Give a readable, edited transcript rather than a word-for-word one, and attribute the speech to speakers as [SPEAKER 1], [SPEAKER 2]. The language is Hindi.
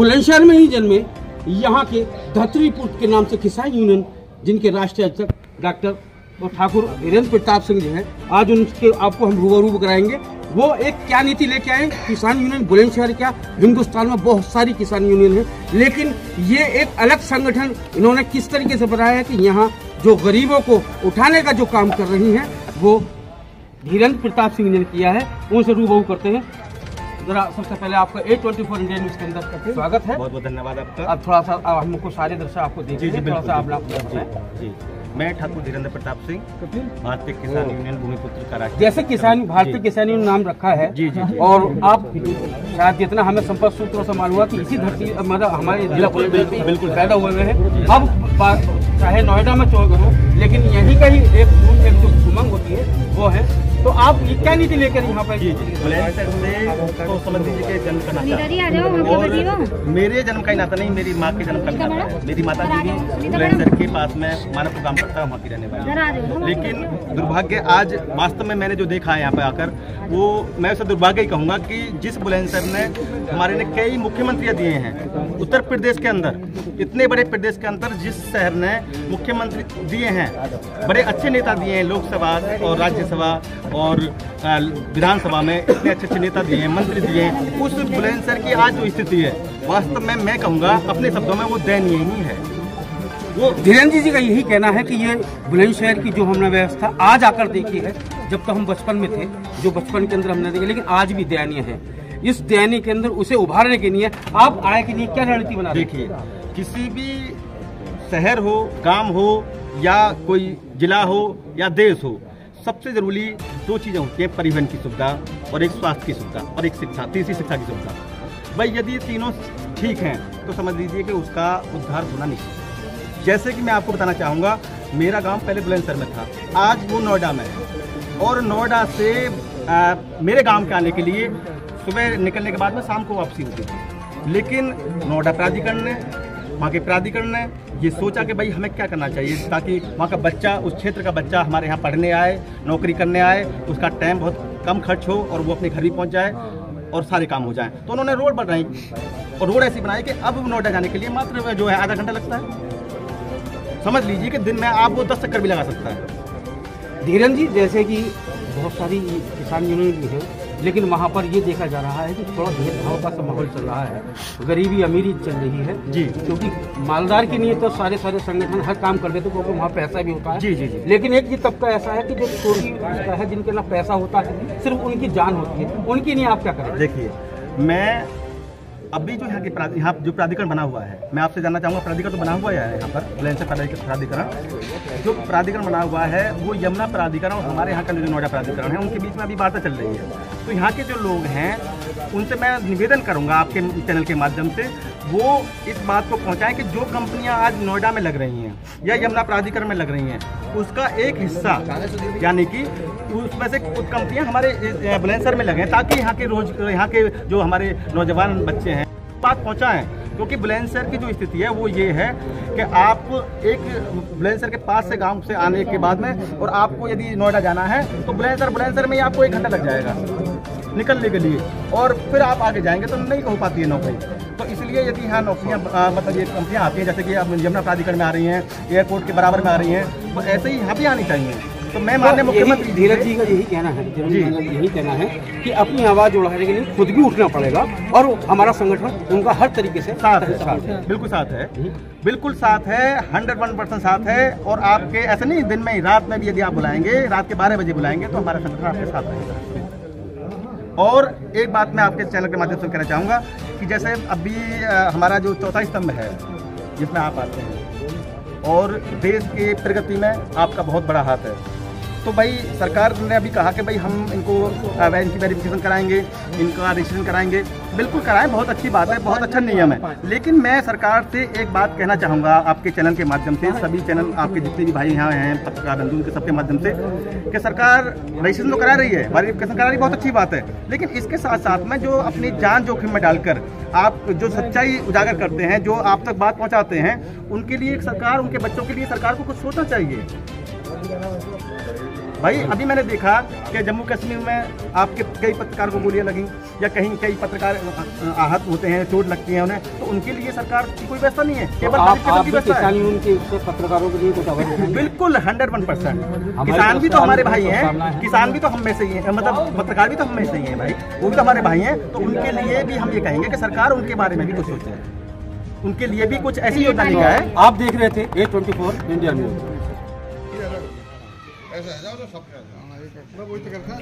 [SPEAKER 1] बुलंदशहर में ही जन्मे यहाँ के धतरीपुर के नाम से किसान यूनियन, जिनके राष्ट्रीय अध्यक्ष डॉक्टर ठाकुर धीरेन्द्र प्रताप सिंह जो है, आज उनके आपको हम रूबरू कराएंगे। वो एक क्या नीति लेके आए। किसान यूनियन बुलंदशहर क्या, हिंदुस्तान में बहुत सारी किसान यूनियन है, लेकिन ये एक अलग संगठन इन्होंने किस तरीके से बनाया है कि यहाँ जो गरीबों को उठाने का जो काम कर रही है वो धीरेन्द्र प्रताप सिंह ने किया है। उनसे रूबरू करते हैं। जरा सबसे पहले आपका A24 इंडिया न्यूज के अंदर स्वागत है।
[SPEAKER 2] बहुत बहुत धन्यवाद आपका।
[SPEAKER 1] अब थोड़ा सा हमको सारे दर्शक आपको देखिए, थोड़ा सा आप
[SPEAKER 2] जी। मैं ठाकुर धीरेन्द्र प्रताप सिंह, भारतीय किसान यूनियन भूमिपुत्र का राष्ट्रीय।
[SPEAKER 1] जैसे किसान भारतीय किसान यूनियन नाम रखा है
[SPEAKER 2] जी जी,
[SPEAKER 1] और आप शायद जितना हमें संपर्क सूत्रों से मालूम हुआ कि इसी धरती मतलब हमारे जिला बिल्कुल पैदा हुए हैं। अब चाहे नोएडा में चौक हो, लेकिन यहीं का ही एक जो उमंग होती है वो है। तो आप क्या नीति लेकर यहाँ पर?
[SPEAKER 2] बुलंदशहर से तो समझ लीजिए कि जन्म का नाता, और मेरे जन्म का ही नाता नहीं, मेरी माँ के जन्म का भी नाता है। मेरी माता जी भी बुलंदशहर के पास में मानव काम करता है, वहाँ की रहने वाली। लेकिन दुर्भाग्य आज वास्तव में मैंने जो देखा है यहाँ पे आकर, वो मैं उसे दुर्भाग्य ही कहूँगा कि जिस बुलंदशहर ने हमारे ने कई मुख्यमंत्री दिए हैं उत्तर प्रदेश के अंदर, इतने बड़े प्रदेश के अंदर जिस शहर ने मुख्यमंत्री दिए हैं, बड़े अच्छे नेता दिए हैं, लोकसभा और राज्यसभा और विधानसभा में इतने अच्छे नेता दिए हैं, मंत्री दिए हैं, उस बुलंदशहर की आज जो स्थिति है वास्तव में मैं कहूँगा अपने शब्दों में वो दयनीय ही है।
[SPEAKER 1] वो धीरेन्द्र जी का यही कहना है कि ये बुलंदशहर की जो हमने व्यवस्था आज आकर देखी है, जब तो हम बचपन में थे, जो बचपन के अंदर हमने देखी, लेकिन आज भी दयनीय है। इस दयनीय के अंदर उसे उभारने के लिए आप आए के लिए क्या रणनीति बना?
[SPEAKER 2] देखिए, किसी भी शहर हो, गांव हो या कोई जिला हो या देश हो, सबसे जरूरी दो चीजें होती हैं, परिवहन की सुविधा और एक स्वास्थ्य की सुविधा और एक शिक्षा, तीसरी शिक्षा की सुविधा। भाई यदि तीनों ठीक हैं तो समझ लीजिए कि उसका उद्धार होना नहीं। जैसे कि मैं आपको बताना चाहूँगा, मेरा गांव पहले बुलंदशहर में था, आज वो नोएडा में है, और नोएडा से मेरे गांव के आने के लिए सुबह निकलने के बाद में शाम को वापसी होती थी। लेकिन नोएडा प्राधिकरण ने, वहाँ के प्राधिकरण ने ये सोचा कि भाई हमें क्या करना चाहिए ताकि वहाँ का बच्चा, उस क्षेत्र का बच्चा हमारे यहाँ पढ़ने आए, नौकरी करने आए, उसका टाइम बहुत कम खर्च हो और वो अपने घर भी पहुँच जाए और सारे काम हो जाएं। तो उन्होंने रोड बनाई, और रोड ऐसी बनाई कि अब नोएडा जाने के लिए मात्र जो है आधा घंटा लगता है। समझ लीजिए कि दिन में आप वो 10 चक्कर भी लगा सकता है।
[SPEAKER 1] धीरेन्द्र जी, जैसे कि बहुत सारी किसान यूनियन भी है, लेकिन वहाँ पर ये देखा जा रहा है कि थोड़ा भेदभाव का माहौल चल रहा है, गरीबी अमीरी चल रही है
[SPEAKER 2] जी,
[SPEAKER 1] क्योंकि मालदार के लिए तो सारे संगठन हर काम कर देते क्योंकि वहाँ पैसा भी होता है।
[SPEAKER 2] जी जी जी।
[SPEAKER 1] लेकिन एक ये तबका ऐसा है कि जो छोटी उसका है, जिनके ना पैसा होता है, सिर्फ उनकी जान होती है, उनकी नहीं आप क्या करें?
[SPEAKER 2] देखिए, मैं अभी जो यहाँ जो प्राधिकरण बना हुआ है, मैं आपसे जानना चाहूँगा, प्राधिकरण तो बना हुआ है यहाँ पर बुलंदशहर प्राधिकरण, जो प्राधिकरण बना हुआ है वो यमुना प्राधिकरण और हमारे यहाँ का जो नोएडा प्राधिकरण है, उनके बीच में अभी वार्ता चल रही है। तो यहाँ के जो लोग हैं उनसे मैं निवेदन करूँगा आपके चैनल के माध्यम से, वो इस बात को पहुँचाएं कि जो कंपनियाँ आज नोएडा में लग रही हैं या यमुना प्राधिकरण में लग रही हैं, उसका एक हिस्सा यानी कि उसमें से कुछ कंपनियां हमारे बुलंदशहर में लगे, ताकि यहाँ के जो हमारे नौजवान बच्चे हैं बात पहुँचाएं। क्योंकि बुलंदशहर की जो स्थिति है वो ये है कि आप एक बुलंदशहर के पास से गांव से आने के बाद में, और आपको यदि नोएडा जाना है तो बुलंदशहर में ही आपको 1 घंटा लग जाएगा निकलने के लिए, और फिर आप आगे जाएंगे तो नहीं हो पाती है नौकरी। तो इसलिए यदि यहाँ नौकरियाँ मतलब ये कंपनियाँ आती हैं, जैसे कि अब यमुना प्राधिकरण में आ रही हैं, एयरपोर्ट के बराबर में आ रही हैं, तो ऐसे ही यहाँ भी आनी चाहिए। तो मैं माननीय मुख्यमंत्री
[SPEAKER 1] धीरज जी का यही कहना है, यही कहना है कि अपनी आवाज़ उठाने के लिए खुद भी उठना पड़ेगा, और हमारा संगठन उनका हर तरीके से
[SPEAKER 2] साथ है, बिल्कुल साथ है, बिल्कुल साथ है, 101% साथ है। और आपके ऐसे नहीं, दिन में ही रात में भी यदि आप बुलाएंगे, रात के 12 बजे बुलाएंगे तो हमारा संगठन आपके साथ रहेगा। और एक बात मैं आपके चैनल के माध्यम से कहना चाहूँगा कि जैसे अभी हमारा जो चौथा स्तंभ है जिसमें आप आते हैं, और देश की प्रगति में आपका बहुत बड़ा हाथ है, तो भाई सरकार ने अभी कहा कि भाई हम इनको इनकी वेरिफिकेशन कराएंगे, इनका रजिस्ट्रेशन कराएंगे। बिल्कुल कराएं, बहुत अच्छी बात है, बहुत अच्छा नियम है। लेकिन मैं सरकार से एक बात कहना चाहूँगा आपके चैनल के माध्यम से, सभी चैनल आपके जितने भी भाई यहाँ हैं, पत्रकार बंधु, उनके सबके माध्यम से, कि सरकार रजिस्ट्रेशन तो करा रही है, वेरिफिकेशन करा रही है, बहुत अच्छी बात है। लेकिन इसके साथ साथ में जो अपनी जान जोखिम में डालकर आप जो सच्चाई उजागर करते हैं, जो आप तक बात पहुँचाते हैं, उनके लिए सरकार, उनके बच्चों के लिए सरकार को कुछ सोचना चाहिए। भाई अभी मैंने देखा कि जम्मू कश्मीर में आपके कई पत्रकार को गोलियां लगी या कहीं कई पत्रकार आहत होते हैं, चोट लगती है उन्हें, तो उनके लिए सरकार की कोई व्यवस्था नहीं है, केवल
[SPEAKER 1] आप
[SPEAKER 2] की व्यवस्था है।
[SPEAKER 1] उनके पत्रकारों के लिए कुछ अवश्य
[SPEAKER 2] बिल्कुल 101%। किसान भी तो हमारे भाई हैं, किसान भी तो हम में से ही हैं, मतलब पत्रकार भी तो हम में से ही हैं भाई, वो भी तो हमारे भाई हैं। तो उनके लिए भी हम ये कहेंगे कि सरकार उनके बारे में भी कुछ सोचे, उनके लिए भी कुछ ऐसी योजना निकाले है।
[SPEAKER 1] आप देख रहे थे A24 इंडिया न्यूज।
[SPEAKER 3] ऐसा है जाओ तो सब मैं वही तो करता